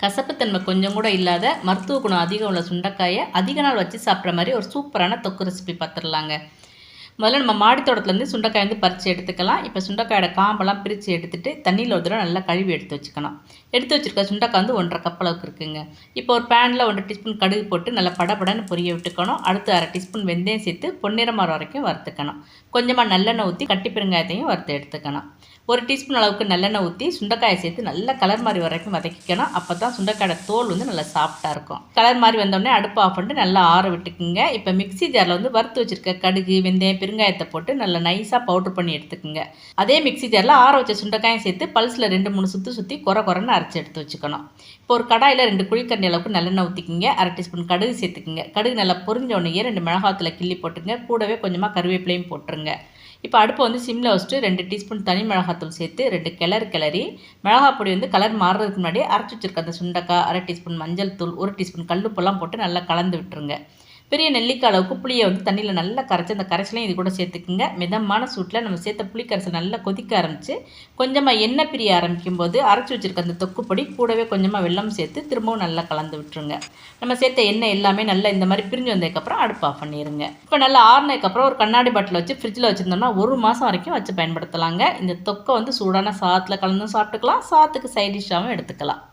கசப்புத்தன்மை கொஞ்சம் கூட இல்லாத மருத்துவ குணம் அதிகம் உள்ள சுண்டைக்காயை அதிக நாள் வச்சு சாப்பிட்ற மாதிரி ஒரு சூப்பரான தொக்கு ரெசிபி பார்த்துடலாங்க. முதல்ல நம்ம மாடி தோட்டத்துலேருந்து சுண்டைக்காய் வந்து பறித்து எடுத்துக்கலாம். இப்போ சுண்டைக்காயோட காம்பெல்லாம் பிரித்து எடுத்துகிட்டு தண்ணியில் ஒரு தடவை நல்லா கழுவி எடுத்து வச்சுக்கணும். எடுத்து வச்சுருக்க சுண்டைக்காய் வந்து 1.5 கப் அளவுக்கு இருக்குங்க. இப்போ ஒரு பேனில் 1 டீஸ்பூன் கடுகு போட்டு நல்லா படபடன்னு பொரிய விட்டுக்கணும். அடுத்து 1/2 டீஸ்பூன் வெந்தயம் சேர்த்து பொன்னிறம் வர வரைக்கும் வறுத்துக்கணும். கொஞ்சமாக நல்லெண்ணெய் ஊற்றி கட்டி பெருங்காயத்தையும் வறுத்து எடுத்துக்கணும். 1 டீஸ்பூன் அளவுக்கு நல்லெண்ணெய் ஊற்றி சுண்டைக்காயை சேர்த்து நல்லா கலர் மாதிரி வரைக்கும் வதக்கிக்கணும். அப்போ தான் சுண்டைக்காயோட தோல் வந்து நல்லா சாஃப்டாக இருக்கும். கலர் மாதிரி வந்தோடனே அடுப்பு ஆஃப் பண்ணிட்டு நல்லா ஆற விட்டுக்குங்க. இப்போ மிக்ஸி ஜாரில் வந்து வறுத்து வச்சுருக்க கடுகு வெந்தயம் பெருங்காயத்தை போட்டு நல்லா நைஸாக பவுட்ரு பண்ணி எடுத்துக்கோங்க. அதே மிக்ஸி ஜாரில் ஆற வச்ச சுண்டைக்காயும் சேர்த்து பல்ஸில் 2-3 சுற்றி குறைன்னு அரைச்சி எடுத்து வச்சுக்கணும். இப்போ ஒரு கடாயில் 2 குழிக்கரண்டி அளவுக்கு நல்லெண்ணெய் ஊற்றிக்கிங்க. 1/2 டீஸ்பூன் கடுகு சேர்த்துக்குங்க. கடுகு நல்லா பொரிஞ்ச உடனே 2 மிளகாத்தில் கிள்ளி போட்டுங்க. கூடவே கொஞ்சமாக கருவேப்பிலையும் போட்டுருங்க. இப்போ அடுப்பை வந்து சிம்மில் வச்சுட்டு 2 டீஸ்பூன் தனி மிளகாத்தூள் சேர்த்து 2 கிளறி மிளகாய் பொடி வந்து கலர் மாறுறதுக்கு முன்னாடி அரைச்சி வச்சுருக்க அந்த சுண்டைக்காய் 1/2 டீஸ்பூன் மஞ்சள் தூள் 1 டீஸ்பூன் கல்லுப்பெல்லாம் போட்டு நல்லா கலந்து விட்டுருங்க. பெரிய நெல்லிக்காய் அளவுக்கு புளியை வந்து தண்ணியில் நல்லா கரைச்சி அந்த கரைசலையும் இது கூட சேர்த்துக்குங்க. மிதமான சூட்டில் நம்ம சேர்த்த புளி கரைசல் நல்லா கொதிக்க ஆரம்பித்து கொஞ்சமாக எண்ணெய் பிரிய ஆரம்பிக்கும் போது அரைச்சி வச்சுருக்க அந்த தொக்குப்பொடி கூடவே கொஞ்சமாக வெல்லம் சேர்த்து திரும்பவும் நல்லா கலந்து விட்டுருங்க. நம்ம சேர்த்த எண்ணெய் எல்லாமே நல்லா இந்த மாதிரி பிரிஞ்சு வந்ததுக்கப்புறம் அடுப்பு ஆஃப் பண்ணிடுங்க. இப்போ நல்லா ஆறுனதுக்கப்புறம் ஒரு கண்ணாடி பாட்டில் வச்சு ஃப்ரிட்ஜில் வச்சுருந்தோம்னா 1 மாதம் வரைக்கும் வச்சு பயன்படுத்தலாங்க. இந்த தொக்கை வந்து சூடான சாதத்தில் கலந்தும் சாப்பிட்டுக்கலாம், சாதத்துக்கு சைட் டிஷ்ஷாகவும் எடுத்துக்கலாம்.